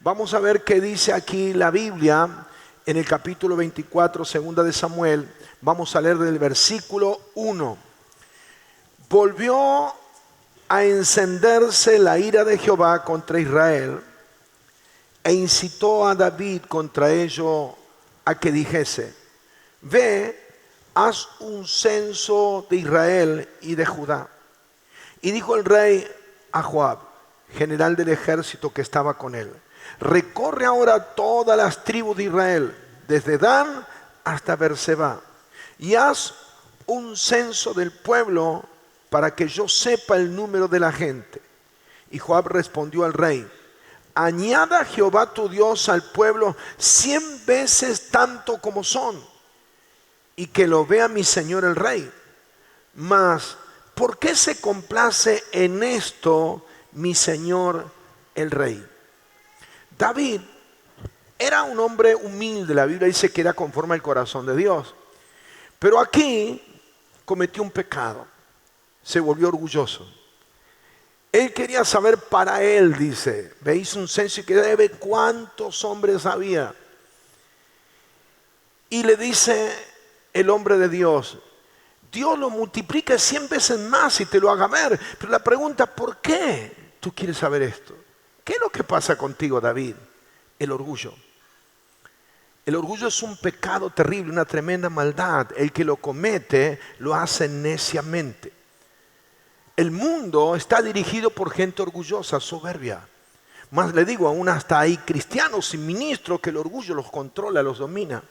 Vamos a ver qué dice aquí la Biblia en el capítulo 24, segunda de Samuel. Vamos a leer del versículo 1. Volvió a encenderse la ira de Jehová contra Israel e incitó a David contra ellos a que dijese: ve, haz un censo de Israel y de Judá. Y dijo el rey a Joab, general del ejército que estaba con él: recorre ahora todas las tribus de Israel, desde Dan hasta Berseba, y haz un censo del pueblo para que yo sepa el número de la gente. Y Joab respondió al rey: añada Jehová tu Dios al pueblo 100 veces tanto como son, y que lo vea mi señor el rey. Mas, ¿por qué se complace en esto mi señor el rey? David era un hombre humilde. La Biblia dice que era conforme al corazón de Dios. Pero aquí cometió un pecado. Se volvió orgulloso. Él quería saber para él, dice. Veis un censo y quería ver cuántos hombres había. Y le dice el hombre de Dios: Dios lo multiplica 100 veces más y te lo haga ver. Pero la pregunta, ¿por qué tú quieres saber esto? ¿Qué es lo que pasa contigo, David? El orgullo. El orgullo es un pecado terrible, una tremenda maldad. El que lo comete lo hace neciamente. El mundo está dirigido por gente orgullosa, soberbia. Más le digo, aún hasta hay cristianos y ministros que el orgullo los controla, los domina.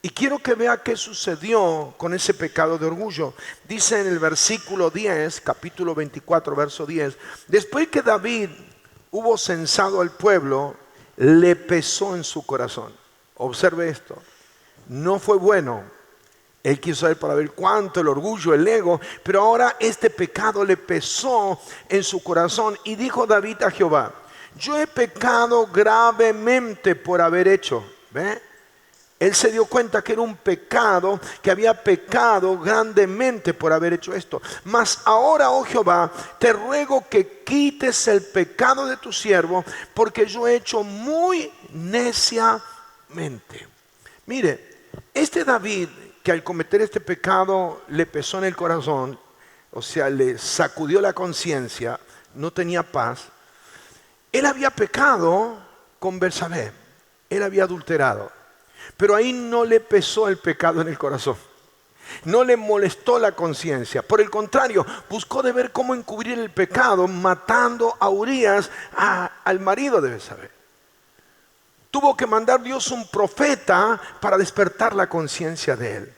Y quiero que vea qué sucedió con ese pecado de orgullo. Dice en el versículo 10, capítulo 24, verso 10. Después que David hubo censado al pueblo, le pesó en su corazón. Observe esto. No fue bueno. Él quiso saber para ver cuánto, el orgullo, el ego. Pero ahora este pecado le pesó en su corazón. Y dijo David a Jehová: yo he pecado gravemente por haber hecho. ¿Ve? Él se dio cuenta que era un pecado, que había pecado grandemente por haber hecho esto. Mas ahora, oh Jehová, te ruego que quites el pecado de tu siervo, porque yo he hecho muy neciamente. Mire, este David, que al cometer este pecado le pesó en el corazón, o sea, le sacudió la conciencia, no tenía paz. Él había pecado con Bersabé, él había adulterado. Pero ahí no le pesó el pecado en el corazón. No le molestó la conciencia. Por el contrario, buscó de ver cómo encubrir el pecado, matando a Urías, al marido de Bersabé. Tuvo que mandar Dios un profeta para despertar la conciencia de él.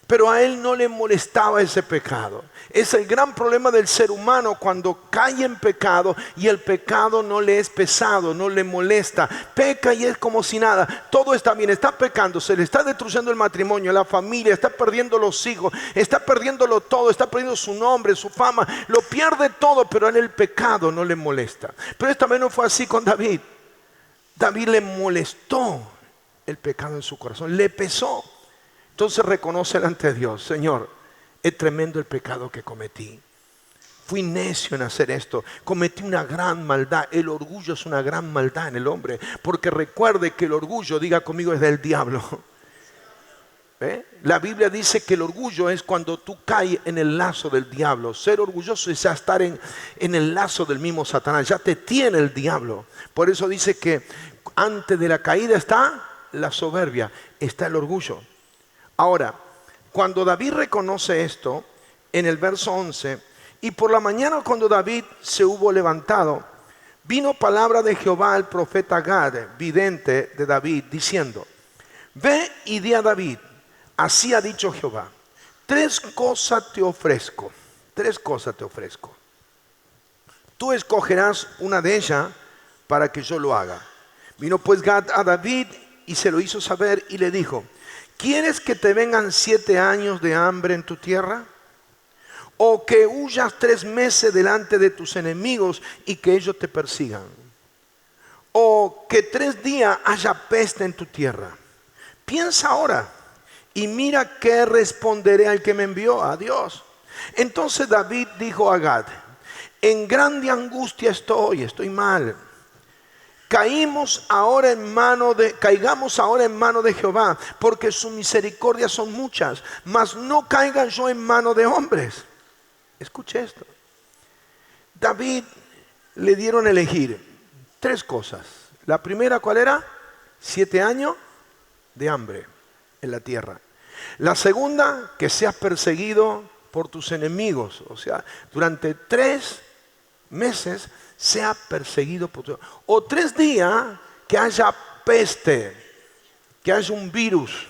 Pero a él no le molestaba ese pecado. Es el gran problema del ser humano cuando cae en pecado y el pecado no le es pesado, no le molesta. Peca y es como si nada. Todo está bien, está pecando, se le está destruyendo el matrimonio, la familia, está perdiendo los hijos, está perdiéndolo todo, está perdiendo su nombre, su fama. Lo pierde todo, pero en el pecado no le molesta. Pero esta vez no fue así con David. David le molestó el pecado en su corazón, le pesó. Entonces reconoce delante de Dios: Señor, es tremendo el pecado que cometí. Fui necio en hacer esto. Cometí una gran maldad. El orgullo es una gran maldad en el hombre. Porque recuerde que el orgullo, diga conmigo, es del diablo. ¿Eh? La Biblia dice que el orgullo es cuando tú caes en el lazo del diablo. Ser orgulloso es estar en el lazo del mismo Satanás. Ya te tiene el diablo. Por eso dice que antes de la caída está la soberbia, está el orgullo. Ahora, cuando David reconoce esto, en el verso 11, y por la mañana cuando David se hubo levantado, vino palabra de Jehová al profeta Gad, vidente de David, diciendo: ve y di a David, así ha dicho Jehová, 3 cosas te ofrezco, 3 cosas te ofrezco. Tú escogerás una de ellas para que yo lo haga. Vino pues Gad a David y se lo hizo saber y le dijo: ¿quieres que te vengan 7 años de hambre en tu tierra? ¿O que huyas 3 meses delante de tus enemigos y que ellos te persigan? ¿O que 3 días haya peste en tu tierra? Piensa ahora y mira qué responderé al que me envió, a Dios. Entonces David dijo a Gad: en grande angustia estoy mal. caigamos ahora en mano de Jehová, porque sus misericordias son muchas, mas no caiga yo en mano de hombres. Escuche esto. David le dieron a elegir 3 cosas. La primera, ¿cuál era? 7 años de hambre en la tierra. La segunda, que seas perseguido por tus enemigos. O sea, durante 3 meses sea perseguido por tu... O 3 días que haya peste, que haya un virus,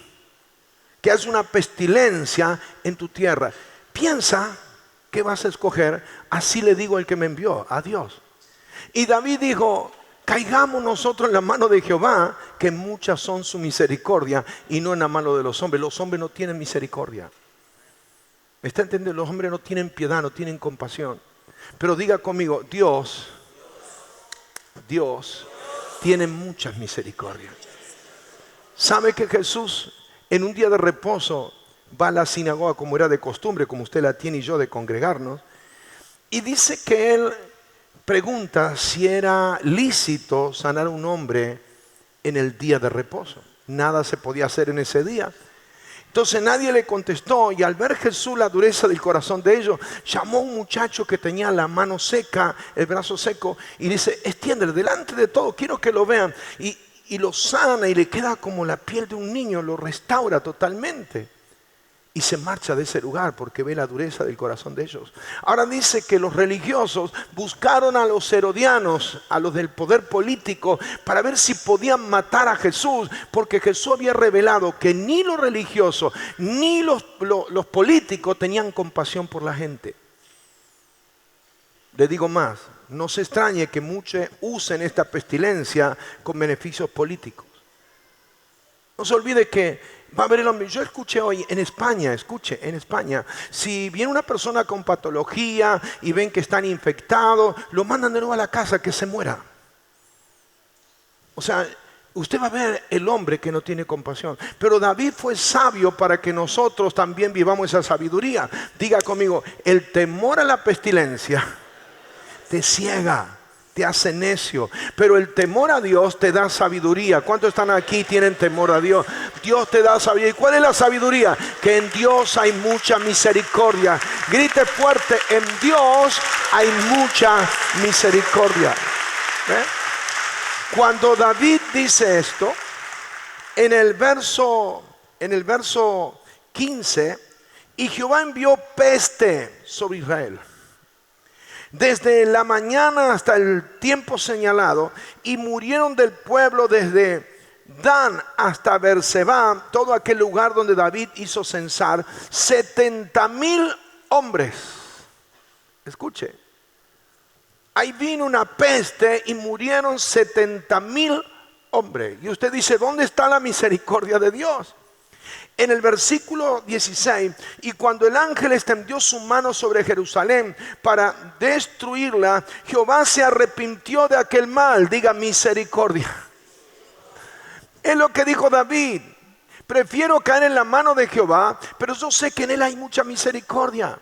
que haya una pestilencia en tu tierra. Piensa qué vas a escoger. Así le digo al que me envió, a Dios. Y David dijo: caigamos nosotros en la mano de Jehová, que muchas son su misericordia, y no en la mano de los hombres. Los hombres no tienen misericordia. ¿Me está entendiendo? Los hombres no tienen piedad, no tienen compasión. Pero diga conmigo: Dios tiene muchas misericordias. ¿Sabe que Jesús en un día de reposo va a la sinagoga como era de costumbre, como usted la tiene y yo, de congregarnos? Y dice que él pregunta si era lícito sanar a un hombre en el día de reposo. Nada se podía hacer en ese día. Entonces nadie le contestó, y al ver Jesús la dureza del corazón de ellos, llamó a un muchacho que tenía la mano seca, el brazo seco, y dice: extiéndele delante de todo, quiero que lo vean. Y lo sana, y le queda como la piel de un niño, lo restaura totalmente. Y se marcha de ese lugar porque ve la dureza del corazón de ellos. Ahora dice que los religiosos buscaron a los herodianos, a los del poder político, para ver si podían matar a Jesús, porque Jesús había revelado que ni los religiosos ni los políticos tenían compasión por la gente. Le digo más: no se extrañe que muchos usen esta pestilencia con beneficios políticos. No se olvide que va a haber el hombre. Yo escuché hoy en España, si viene una persona con patología y ven que están infectados, lo mandan de nuevo a la casa, que se muera. O sea, usted va a ver el hombre que no tiene compasión. Pero David fue sabio para que nosotros también vivamos esa sabiduría. Diga conmigo: el temor a la pestilencia te ciega, te hace necio, pero el temor a Dios te da sabiduría. ¿Cuántos están aquí y tienen temor a Dios? Dios te da sabiduría. ¿Y cuál es la sabiduría? Que en Dios hay mucha misericordia. Grite fuerte: en Dios hay mucha misericordia. ¿Eh? Cuando David dice esto, en el verso 15, y Jehová envió peste sobre Israel desde la mañana hasta el tiempo señalado, y murieron del pueblo desde Dan hasta Berseba, todo aquel lugar donde David hizo censar, 70,000 hombres. Escuche, ahí vino una peste y murieron 70,000 hombres. Y usted dice: ¿dónde está la misericordia de Dios? En el versículo 16, y cuando el ángel extendió su mano sobre Jerusalén para destruirla, Jehová se arrepintió de aquel mal. Diga: misericordia. Es lo que dijo David: prefiero caer en la mano de Jehová, pero yo sé que en él hay mucha misericordia.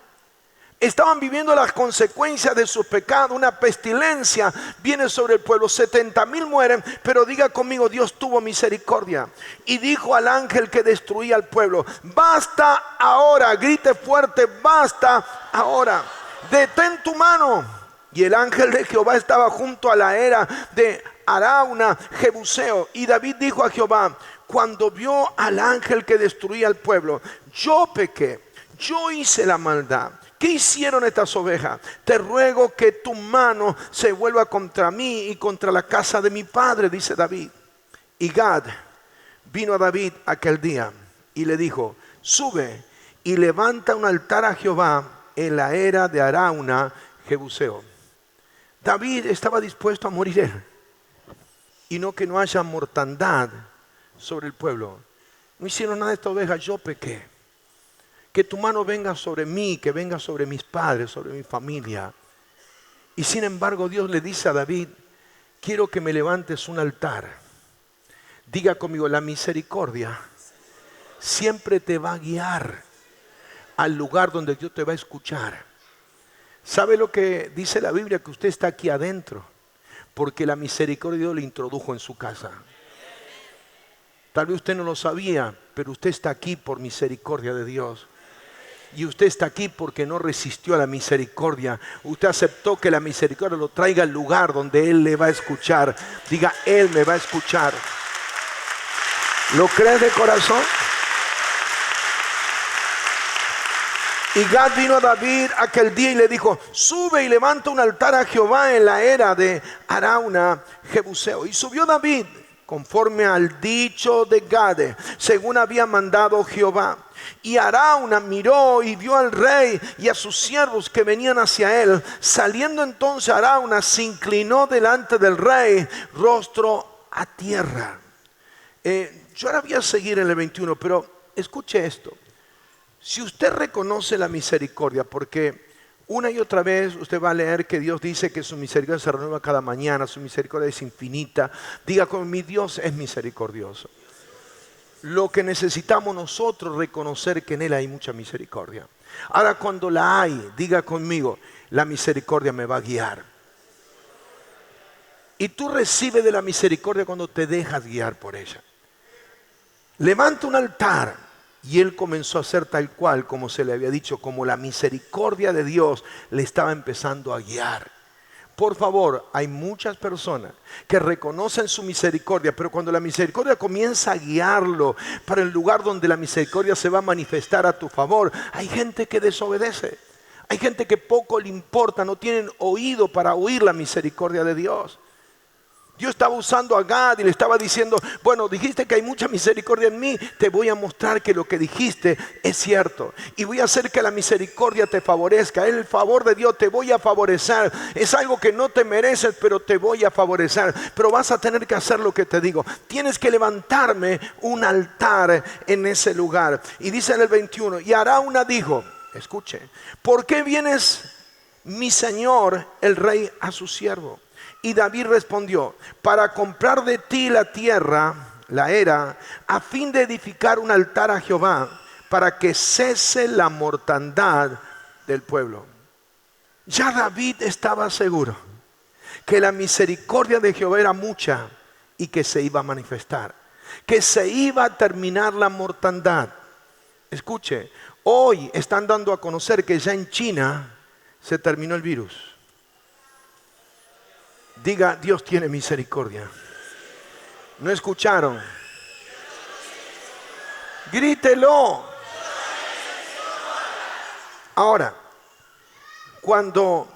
Estaban viviendo las consecuencias de su pecado. Una pestilencia viene sobre el pueblo, 70,000 mueren, pero diga conmigo: Dios tuvo misericordia. Y dijo al ángel que destruía al pueblo: basta ahora. Grite fuerte: basta ahora, detén tu mano. Y el ángel de Jehová estaba junto a la era de Arauna, Jebuseo. Y David dijo a Jehová, cuando vio al ángel que destruía al pueblo: yo pequé, yo hice la maldad. ¿Qué hicieron estas ovejas? Te ruego que tu mano se vuelva contra mí y contra la casa de mi padre, dice David. Y Gad vino a David aquel día y le dijo: sube y levanta un altar a Jehová en la era de Arauna, Jebuseo. David estaba dispuesto a morir él, y no que no haya mortandad sobre el pueblo. No hicieron nada de estas ovejas. Yo pequé. Que tu mano venga sobre mí, que venga sobre mis padres, sobre mi familia. Y sin embargo Dios le dice a David: quiero que me levantes un altar. Diga conmigo: la misericordia siempre te va a guiar al lugar donde Dios te va a escuchar. ¿Sabe lo que dice la Biblia? Que usted está aquí adentro. Porque la misericordia de Dios le introdujo en su casa. Tal vez usted no lo sabía, pero usted está aquí por misericordia de Dios. Y usted está aquí porque no resistió a la misericordia. Usted aceptó que la misericordia lo traiga al lugar donde Él le va a escuchar. Diga, Él me va a escuchar. ¿Lo crees de corazón? Y Gad vino a David aquel día y le dijo: sube y levanta un altar a Jehová en la era de Arauna Jebuseo. Y subió David conforme al dicho de Gad, según había mandado Jehová. Y Arauna miró y vio al rey y a sus siervos que venían hacia él. Saliendo entonces Arauna se inclinó delante del rey, rostro a tierra. Yo ahora voy a seguir en el 21, pero escuche esto. Si usted reconoce la misericordia, porque una y otra vez usted va a leer que Dios dice que su misericordia se renueva cada mañana, su misericordia es infinita. Diga conmigo: mi Dios es misericordioso. Lo que necesitamos nosotros es reconocer que en Él hay mucha misericordia. Ahora, cuando la hay, diga conmigo: la misericordia me va a guiar. Y tú recibes de la misericordia cuando te dejas guiar por ella. Levanta un altar. Y él comenzó a hacer tal cual como se le había dicho, como la misericordia de Dios le estaba empezando a guiar. Por favor, hay muchas personas que reconocen su misericordia, pero cuando la misericordia comienza a guiarlo para el lugar donde la misericordia se va a manifestar a tu favor, hay gente que desobedece. Hay gente que poco le importa, no tienen oído para oír la misericordia de Dios. Dios estaba usando a Gad y le estaba diciendo: bueno, dijiste que hay mucha misericordia en mí, te voy a mostrar que lo que dijiste es cierto. Y voy a hacer que la misericordia te favorezca. El favor de Dios te voy a favorecer. Es algo que no te mereces, pero te voy a favorecer. Pero vas a tener que hacer lo que te digo. Tienes que levantarme un altar en ese lugar. Y dice en el 21, y Arauna dijo, escuche: ¿por qué vienes, mi señor el rey, a su siervo? Y David respondió: para comprar de ti la tierra, la era, a fin de edificar un altar a Jehová, para que cese la mortandad del pueblo. Ya David estaba seguro que la misericordia de Jehová era mucha y que se iba a manifestar, que se iba a terminar la mortandad. Escuche, hoy están dando a conocer que ya en China se terminó el virus. Diga: Dios tiene misericordia. ¿No escucharon? Grítelo. Ahora, cuando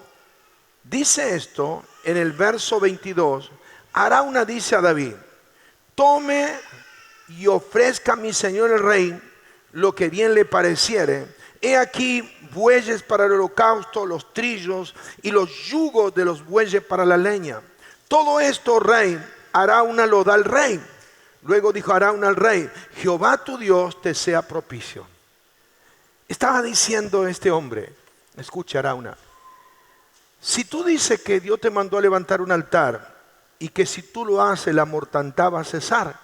dice esto, en el verso 22, Arauna dice a David: tome y ofrezca a mi señor el rey lo que bien le pareciere. He aquí bueyes para el holocausto, los trillos y los yugos de los bueyes para la leña. Todo esto, rey, Arauna lo da al rey. Luego dijo Arauna al rey: Jehová tu Dios te sea propicio. Estaba diciendo este hombre: escucha, Arauna, si tú dices que Dios te mandó a levantar un altar y que si tú lo haces la mortandad va a cesar,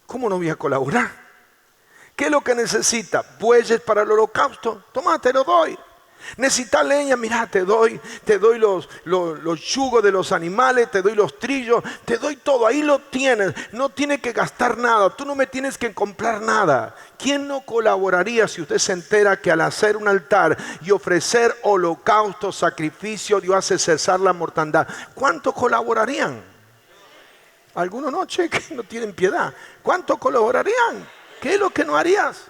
¿cómo no voy a colaborar? ¿Qué es lo que necesita? Bueyes para el holocausto. Toma, te lo doy. Necesita leña, mira, te doy los yugos de los animales, te doy los trillos, te doy todo, ahí lo tienes. No tienes que gastar nada, tú no me tienes que comprar nada. ¿Quién no colaboraría si usted se entera que al hacer un altar y ofrecer holocausto, sacrificio, Dios hace cesar la mortandad? ¿Cuántos colaborarían? Algunos no, che, que no tienen piedad. ¿Cuántos colaborarían? ¿Qué es lo que no harías?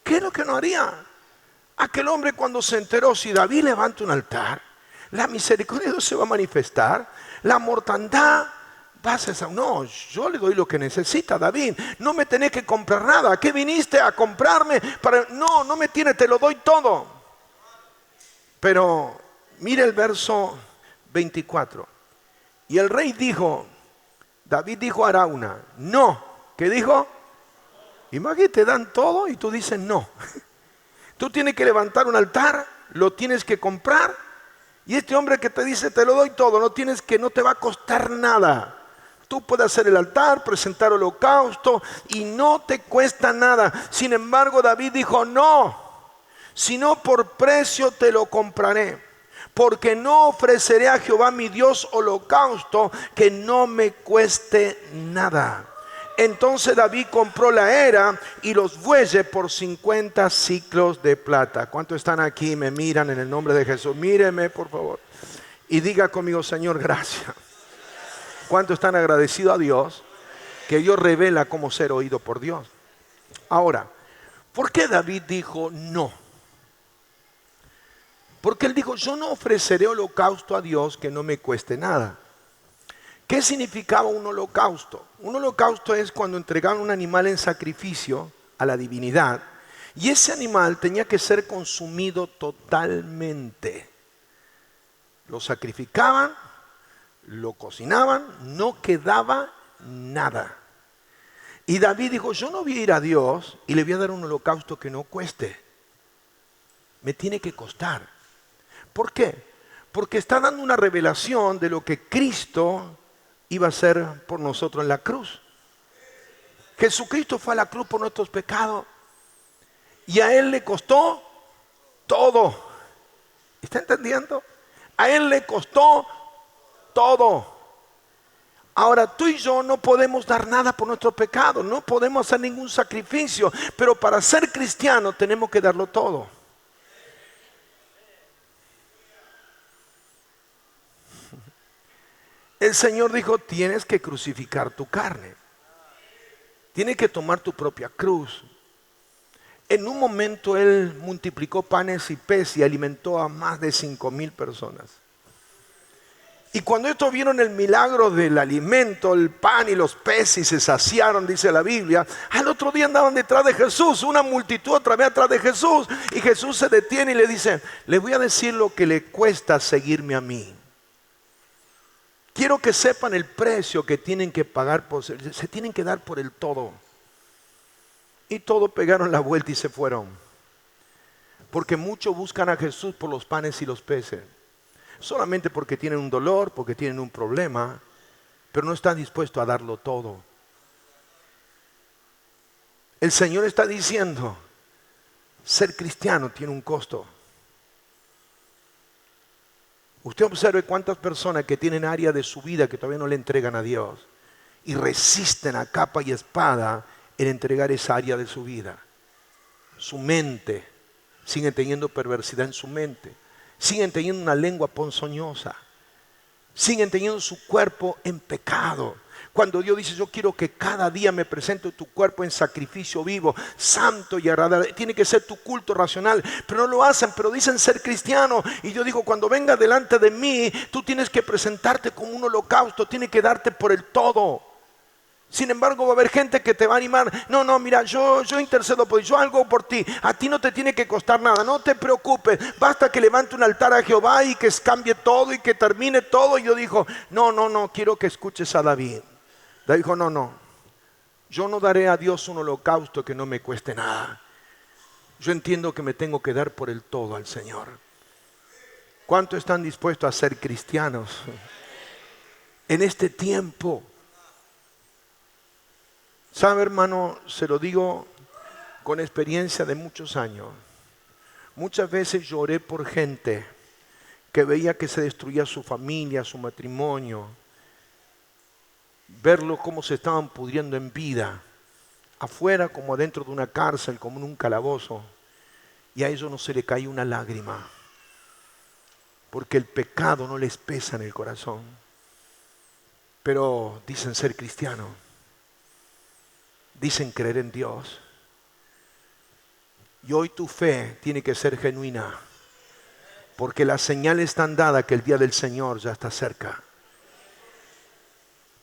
¿Qué es lo que no haría? Aquel hombre, cuando se enteró, si David levanta un altar, la misericordia de Dios se va a manifestar, la mortandad va a cesar. No, yo le doy lo que necesita, David. No me tenés que comprar nada. ¿A qué viniste a comprarme? No me tienes, te lo doy todo. Pero mire el verso 24. Y el rey dijo, David dijo a Arauna, no. ¿Qué dijo? Imagínate, te dan todo y tú dices no. Tú tienes que levantar un altar, lo tienes que comprar. Y este hombre que te dice, te lo doy todo, no te va a costar nada. Tú puedes hacer el altar, presentar holocausto y no te cuesta nada. Sin embargo, David dijo, no, si no por precio te lo compraré. porque no ofreceré a Jehová mi Dios holocausto que no me cueste nada. Entonces David compró la era y los bueyes por 50 siclos de plata. ¿Cuántos están aquí? Me miran en el nombre de Jesús. Míreme, por favor. Y diga conmigo, Señor, gracias. ¿Cuántos están agradecidos a Dios? Que Dios revela cómo ser oído por Dios. Ahora, ¿por qué David dijo no? Porque él dijo, yo no ofreceré holocausto a Dios que no me cueste nada. ¿Qué significaba un holocausto? Un holocausto es cuando entregaban un animal en sacrificio a la divinidad y ese animal tenía que ser consumido totalmente. Lo sacrificaban, lo cocinaban, no quedaba nada. Y David dijo, yo no voy a ir a Dios y le voy a dar un holocausto que no cueste. Me tiene que costar. ¿Por qué? Porque está dando una revelación de lo que Cristo iba a hacer por nosotros en la cruz. Jesucristo fue a la cruz por nuestros pecados y a Él le costó todo. ¿Está entendiendo? A Él le costó todo. Ahora tú y yo no podemos dar nada por nuestro pecado, no podemos hacer ningún sacrificio, pero para ser cristiano tenemos que darlo todo. El Señor dijo, tienes que crucificar tu carne. Tienes que tomar tu propia cruz. En un momento Él multiplicó panes y peces y alimentó a más de 5,000 personas. Y cuando estos vieron el milagro del alimento, el pan y los peces, y se saciaron, dice la Biblia, al otro día andaban detrás de Jesús, una multitud otra vez atrás de Jesús. Y Jesús se detiene y le dice, les voy a decir lo que le cuesta seguirme a mí. Quiero que sepan el precio que tienen que pagar, se tienen que dar por el todo. Y todos pegaron la vuelta y se fueron. Porque muchos buscan a Jesús por los panes y los peces. Solamente porque tienen un dolor, porque tienen un problema, pero no están dispuestos a darlo todo. El Señor está diciendo, ser cristiano tiene un costo. Usted observe cuántas personas que tienen áreas de su vida que todavía no le entregan a Dios y resisten a capa y espada en entregar esa área de su vida. Su mente, siguen teniendo perversidad en su mente, siguen teniendo una lengua ponzoñosa, siguen teniendo su cuerpo en pecado. Cuando Dios dice, yo quiero que cada día me presente tu cuerpo en sacrificio vivo, santo y agradable. Tiene que ser tu culto racional, pero no lo hacen, pero dicen ser cristiano. Y yo digo, cuando venga delante de mí, tú tienes que presentarte como un holocausto, tienes que darte por el todo. Sin embargo, va a haber gente que te va a animar. No, mira, yo intercedo por ti, yo hago por ti. A ti no te tiene que costar nada, no te preocupes. Basta que levante un altar a Jehová y que cambie todo y que termine todo. Y yo digo, no, quiero que escuches a David. David dijo, no, yo no daré a Dios un holocausto que no me cueste nada. Yo entiendo que me tengo que dar por el todo al Señor. ¿Cuántos están dispuestos a ser cristianos en este tiempo? ¿Sabe, hermano? Se lo digo con experiencia de muchos años. Muchas veces lloré por gente que veía que se destruía su familia, su matrimonio. Verlo cómo se estaban pudriendo en vida, afuera como adentro de una cárcel, como en un calabozo. Y a ellos no se le cae una lágrima, porque el pecado no les pesa en el corazón. Pero dicen ser cristianos. Dicen creer en Dios. Y hoy tu fe tiene que ser genuina, porque las señales están dadas que el día del Señor ya está cerca.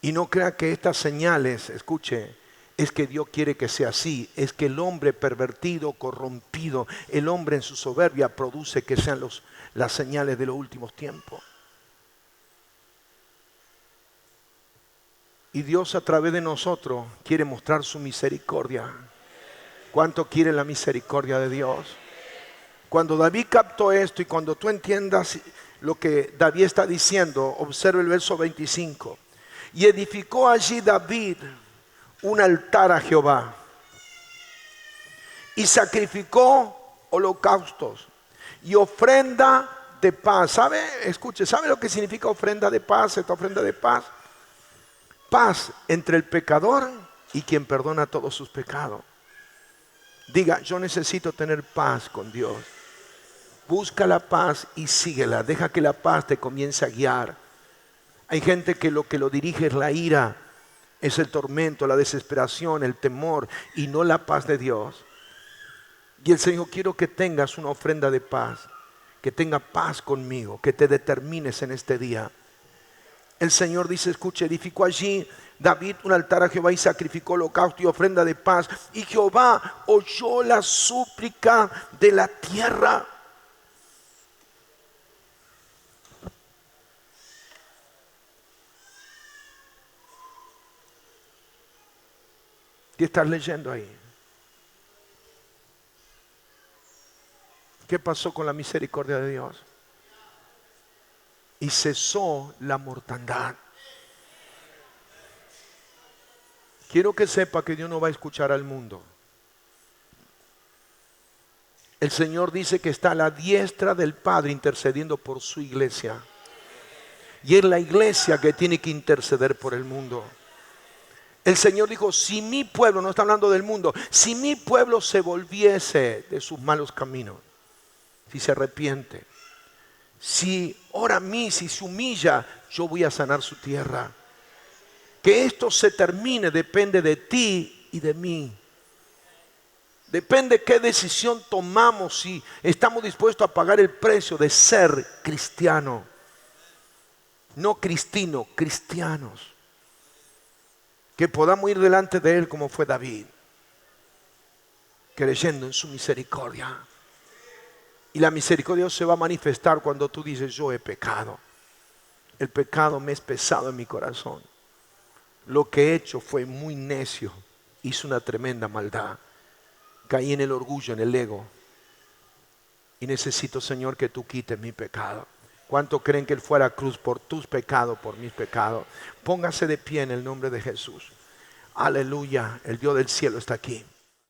Y no crea que estas señales, escuche, es que Dios quiere que sea así. Es que el hombre pervertido, corrompido, el hombre en su soberbia produce que sean las señales de los últimos tiempos. Y Dios a través de nosotros quiere mostrar su misericordia. ¿Cuánto quiere la misericordia de Dios? Cuando David captó esto y cuando tú entiendas lo que David está diciendo, observa el verso 25. Y edificó allí David un altar a Jehová y sacrificó holocaustos y ofrenda de paz. ¿Sabe? Escuche, ¿sabe lo que significa ofrenda de paz? Esta ofrenda de paz. Paz entre el pecador y quien perdona todos sus pecados. Diga, yo necesito tener paz con Dios. Busca la paz y síguela. Deja que la paz te comience a guiar. Hay gente que lo dirige es la ira, es el tormento, la desesperación, el temor y no la paz de Dios. Y el Señor, quiero que tengas una ofrenda de paz, que tenga paz conmigo, que te determines en este día. El Señor dice, escuche, edificó allí David un altar a Jehová y sacrificó holocausto y ofrenda de paz. Y Jehová oyó la súplica de la tierra. ¿Qué estás leyendo ahí? ¿Qué pasó con la misericordia de Dios? Y cesó la mortandad. Quiero que sepa que Dios no va a escuchar al mundo. El Señor dice que está a la diestra del Padre intercediendo por su iglesia. Y es la iglesia que tiene que interceder por el mundo. El Señor dijo, si mi pueblo, no está hablando del mundo, si mi pueblo se volviese de sus malos caminos, si se arrepiente, si ora a mí, si se humilla, yo voy a sanar su tierra. Que esto se termine depende de ti y de mí. Depende qué decisión tomamos, si estamos dispuestos a pagar el precio de ser cristiano. No cristino, cristianos. Que podamos ir delante de Él como fue David, creyendo en su misericordia. Y la misericordia de Dios se va a manifestar cuando tú dices, yo he pecado. El pecado me es pesado en mi corazón. Lo que he hecho fue muy necio. Hice una tremenda maldad. Caí en el orgullo, en el ego. Y necesito, Señor, que tú quites mi pecado. ¿Cuánto creen que Él fue a la cruz por tus pecados, por mis pecados? Póngase de pie en el nombre de Jesús. Aleluya, el Dios del cielo está aquí.